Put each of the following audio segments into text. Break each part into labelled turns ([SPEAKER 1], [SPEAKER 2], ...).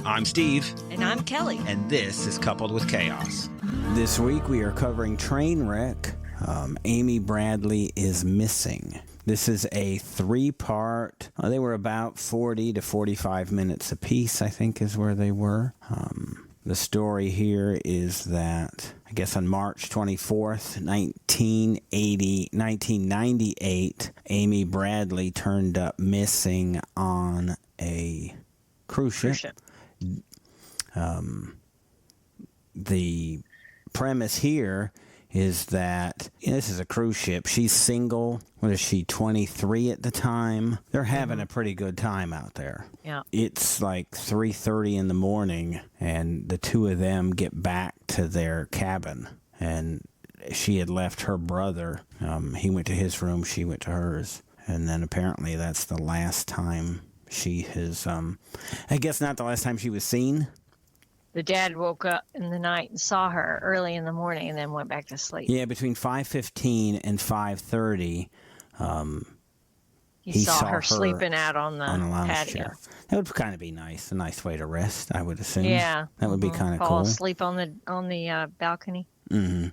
[SPEAKER 1] I'm Steve.
[SPEAKER 2] And I'm Kelly.
[SPEAKER 1] And this is Coupled with Chaos.
[SPEAKER 3] This week we are covering Trainwreck. Amy Bradley is missing. This is a three-part. They were about 40 to 45 minutes apiece, I think is where they were. The story here is that, I guess on March 24th, 1998, Amy Bradley turned up missing on a cruise ship. The premise here is that this is a cruise ship. She's single. What is she, 23 at the time? They're having a pretty good time out there.
[SPEAKER 2] Yeah. It's
[SPEAKER 3] like 3:30 in the morning, and the two of them get back to their cabin. And she had left her brother. He went to his room. She went to hers. And then apparently that's the last time she has, I guess not the last time she was seen.
[SPEAKER 2] The dad woke up in the night and saw her early in the morning and then went back to sleep.
[SPEAKER 3] Yeah, between 5:15 and 5:30,
[SPEAKER 2] he saw her sleeping out on the patio.
[SPEAKER 3] Chair. That would kind of be nice, a nice way to rest, I would assume.
[SPEAKER 2] Yeah.
[SPEAKER 3] That would be kind of cool.
[SPEAKER 2] Fall asleep on the balcony.
[SPEAKER 3] Mm-hmm.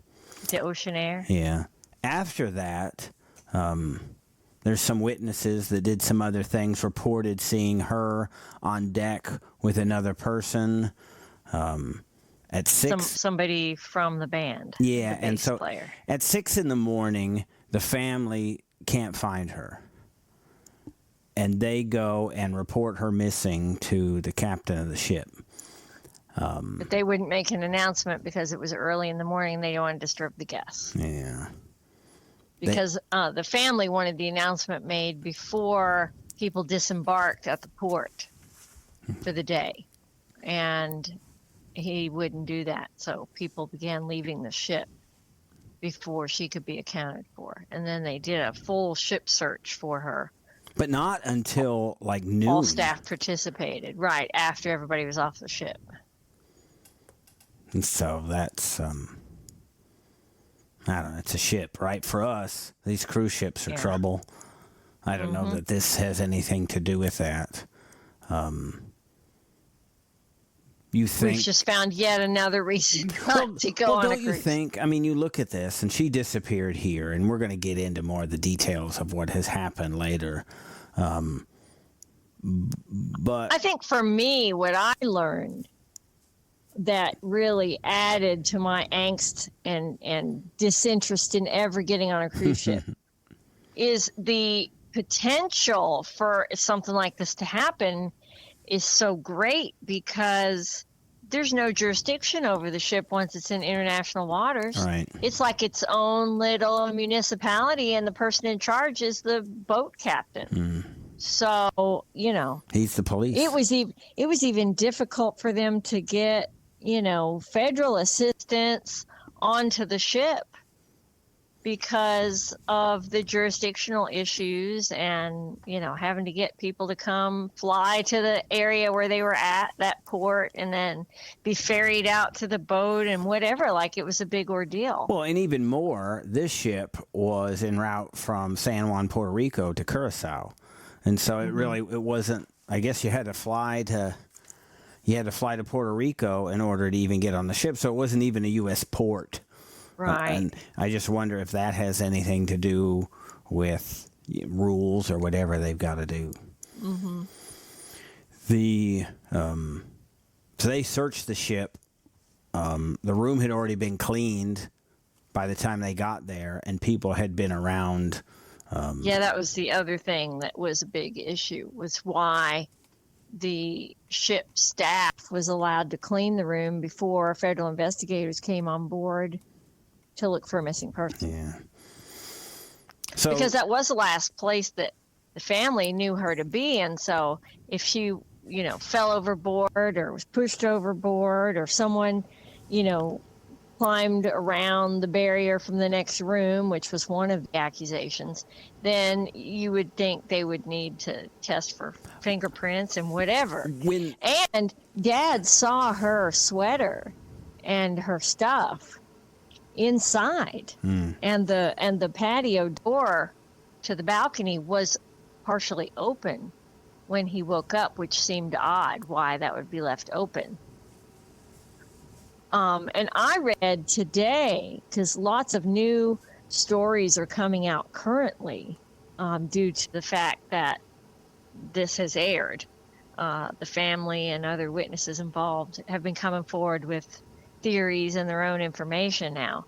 [SPEAKER 2] The ocean air.
[SPEAKER 3] Yeah. After that, there's some witnesses that did some other things, reported seeing her on deck with another person. At 6,
[SPEAKER 2] somebody from the band.
[SPEAKER 3] Yeah,
[SPEAKER 2] the
[SPEAKER 3] and so
[SPEAKER 2] player.
[SPEAKER 3] At 6 in the morning, the family can't find her, and they go and report her missing to the captain of the ship.
[SPEAKER 2] But they wouldn't make an announcement because it was early in the morning. They don't want to disturb the guests.
[SPEAKER 3] Yeah,
[SPEAKER 2] because the family wanted the announcement made before people disembarked at the port for the day, and he wouldn't do that. So people began leaving the ship before she could be accounted for. And then they did a full ship search for her.
[SPEAKER 3] But not until like noon.
[SPEAKER 2] All staff participated, right, after everybody was off the ship.
[SPEAKER 3] And so that's, I don't know, it's a ship, right? For us, these cruise ships are trouble. I don't know that this has anything to do with that. You think
[SPEAKER 2] we've just found yet another reason not to go on a cruise.
[SPEAKER 3] Don't you think? I mean, you look at this, and she disappeared here, and we're going to get into more of the details of what has happened later. But
[SPEAKER 2] I think for me, what I learned that really added to my angst and disinterest in ever getting on a cruise ship is the potential for something like this to happen is so great because there's no jurisdiction over the ship once it's in international waters.
[SPEAKER 3] Right.
[SPEAKER 2] It's like its own little municipality, and the person in charge is the boat captain. So,
[SPEAKER 3] he's the police.
[SPEAKER 2] It was even difficult for them to get, federal assistance onto the ship because of the jurisdictional issues and, having to get people to come fly to the area where they were at, that port, and then be ferried out to the boat and whatever. Like, it was a big ordeal.
[SPEAKER 3] Well, and even more, this ship was en route from San Juan, Puerto Rico to Curacao. And so it wasn't, I guess you had to fly to Puerto Rico in order to even get on the ship. So it wasn't even a U.S. port.
[SPEAKER 2] Right.
[SPEAKER 3] And I just wonder if that has anything to do with rules or whatever they've got to do.
[SPEAKER 2] Mm-hmm.
[SPEAKER 3] So they searched the ship. The room had already been cleaned by the time they got there, and people had been around.
[SPEAKER 2] Yeah, that was the other thing that was a big issue, was why the ship staff was allowed to clean the room before federal investigators came on board to look for a missing person.
[SPEAKER 3] Yeah. So,
[SPEAKER 2] because that was the last place that the family knew her to be, and so if she, fell overboard or was pushed overboard or someone, climbed around the barrier from the next room, which was one of the accusations, then you would think they would need to test for fingerprints and whatever. And Dad saw her sweater and her stuff inside, and the patio door to the balcony was partially open when he woke up, which seemed odd why that would be left open. And I read today, because lots of new stories are coming out currently due to the fact that this has aired. The family and other witnesses involved have been coming forward with theories and their own information now.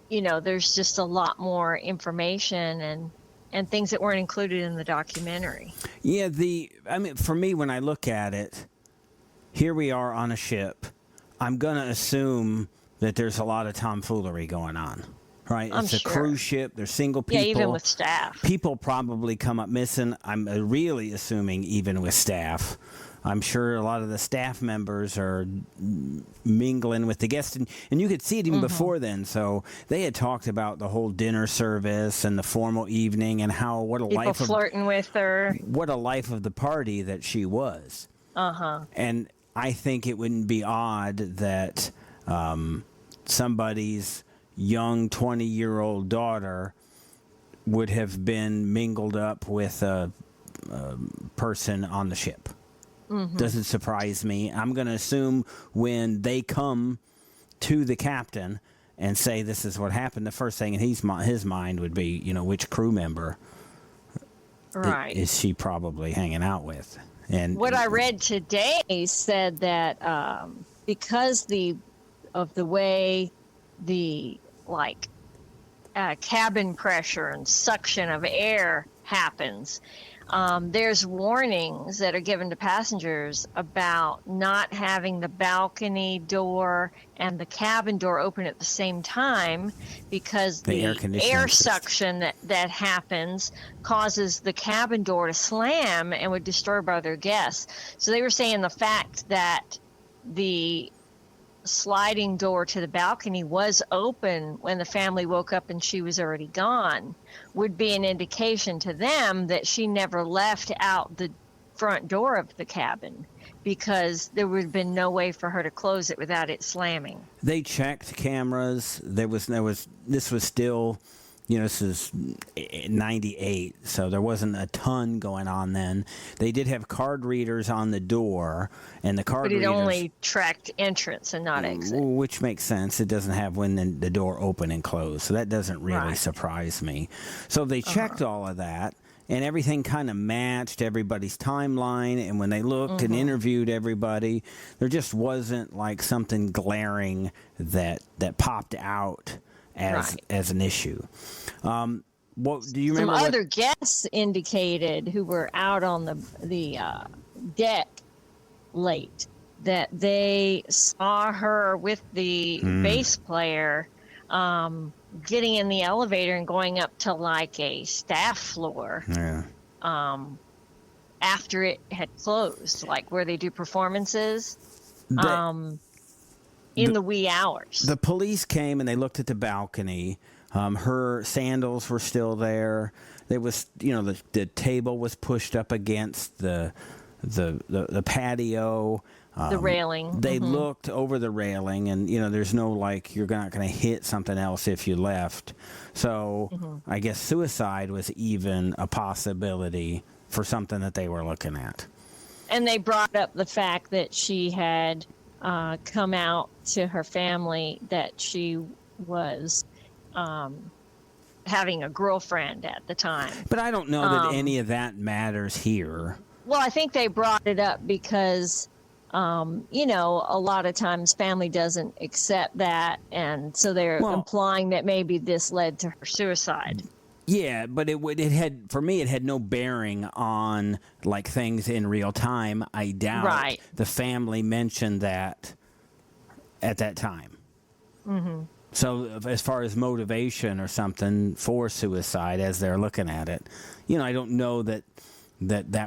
[SPEAKER 2] There's just a lot more information and things that weren't included in the documentary.
[SPEAKER 3] Yeah, for me, when I look at it, here we are on a ship. I'm going to assume that there's a lot of tomfoolery going on, right? It's a cruise ship. There's single people.
[SPEAKER 2] Yeah, even with staff.
[SPEAKER 3] People probably come up missing. I'm really assuming even with staff. I'm sure a lot of the staff members are mingling with the guests. And you could see it even before then. So they had talked about the whole dinner service and the formal evening and what a life of
[SPEAKER 2] flirting with her.
[SPEAKER 3] What a life of the party that she was. And I think it wouldn't be odd that somebody's young 20-year-old daughter would have been mingled up with a person on the ship. Doesn't surprise me. I'm going to assume when they come to the captain and say this is what happened, the first thing in his mind would be, which crew member is she probably hanging out with. And
[SPEAKER 2] what I read today said that because of the way the cabin pressure and suction of air happens, there's warnings that are given to passengers about not having the balcony door and the cabin door open at the same time, because the air suction that happens causes the cabin door to slam and would disturb other guests. So they were saying the fact that the sliding door to the balcony was open when the family woke up and she was already gone would be an indication to them that she never left out the front door of the cabin, because there would have been no way for her to close it without it slamming.
[SPEAKER 3] They checked cameras. This was still, this is 98, so there wasn't a ton going on then. They did have card readers on the door, and the card readers... But it
[SPEAKER 2] only tracked entrance and not exit.
[SPEAKER 3] Which makes sense. It doesn't have when the door open and close, so that doesn't really surprise me. So they checked all of that, and everything kind of matched everybody's timeline, and when they looked and interviewed everybody, there just wasn't something glaring that popped out as an issue. What do you remember?
[SPEAKER 2] Some other guests indicated who were out on the deck late that they saw her with the bass player getting in the elevator and going up to a staff floor.
[SPEAKER 3] Yeah.
[SPEAKER 2] After it had closed, where they do performances. In the wee hours.
[SPEAKER 3] The police came and they looked at the balcony. Her sandals were still there. There was, the table was pushed up against the patio.
[SPEAKER 2] The railing.
[SPEAKER 3] They looked over the railing, and there's no you're not going to hit something else if you left. So I guess suicide was even a possibility for something that they were looking at.
[SPEAKER 2] And they brought up the fact that she had come out to her family that she was having a girlfriend at the time.
[SPEAKER 3] But I don't know that any of that matters here.
[SPEAKER 2] Well, I think they brought it up because, a lot of times family doesn't accept that, and so they're implying that maybe this led to her suicide.
[SPEAKER 3] Yeah, but it had no bearing on things in real time. I doubt the family mentioned that at that time. So as far as motivation or something for suicide, as they're looking at it, I don't know that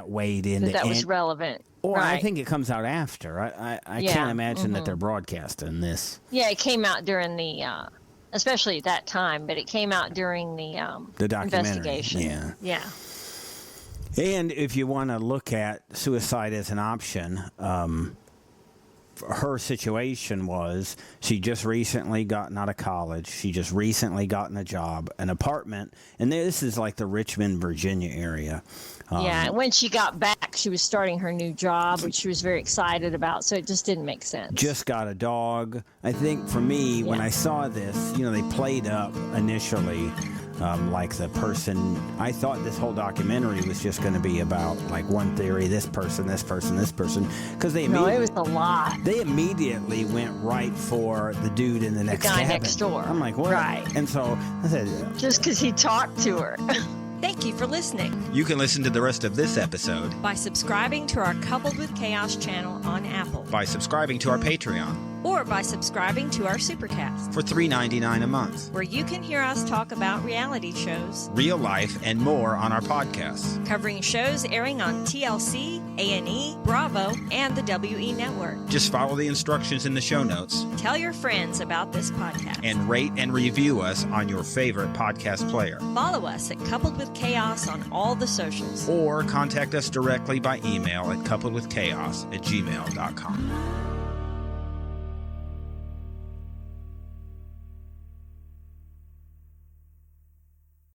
[SPEAKER 3] weighed in.
[SPEAKER 2] That was relevant.
[SPEAKER 3] Or I think it comes out after. I can't imagine that they're broadcasting this.
[SPEAKER 2] Yeah, it came out during the, especially at that time, but it came out during the investigation. Yeah.
[SPEAKER 3] And if you want to look at suicide as an option, her situation was she just recently gotten out of college. She just recently gotten a job, an apartment, and this is like the Richmond, Virginia area.
[SPEAKER 2] Yeah, and when she got back, she was starting her new job, which she was very excited about, so it just didn't make sense.
[SPEAKER 3] Just got a dog. I think for me, when I saw this, they played up initially like the person. I thought this whole documentary was just going to be about like one theory, this person, because it was
[SPEAKER 2] a lot.
[SPEAKER 3] They immediately went right for the dude in the next
[SPEAKER 2] guy
[SPEAKER 3] cabin.
[SPEAKER 2] next door.
[SPEAKER 3] I'm like, what?
[SPEAKER 2] Right.
[SPEAKER 3] And so I said,
[SPEAKER 2] just because he talked to her.
[SPEAKER 4] Thank you for listening.
[SPEAKER 1] You can listen to the rest of this episode
[SPEAKER 4] by subscribing to our Coupled with Chaos channel on Apple,
[SPEAKER 1] by subscribing to our Patreon,
[SPEAKER 4] or by subscribing to our Supercast
[SPEAKER 1] for $3.99 a month,
[SPEAKER 4] where you can hear us talk about reality shows,
[SPEAKER 1] real life, and more on our podcasts,
[SPEAKER 4] covering shows airing on TLC, A&E, Bravo, and the WE Network.
[SPEAKER 1] Just follow the instructions in the show notes.
[SPEAKER 4] Tell your friends about this podcast.
[SPEAKER 1] And rate and review us on your favorite podcast player.
[SPEAKER 4] Follow us at Coupled with Chaos on all the socials.
[SPEAKER 1] Or contact us directly by email at coupledwithchaos@gmail.com.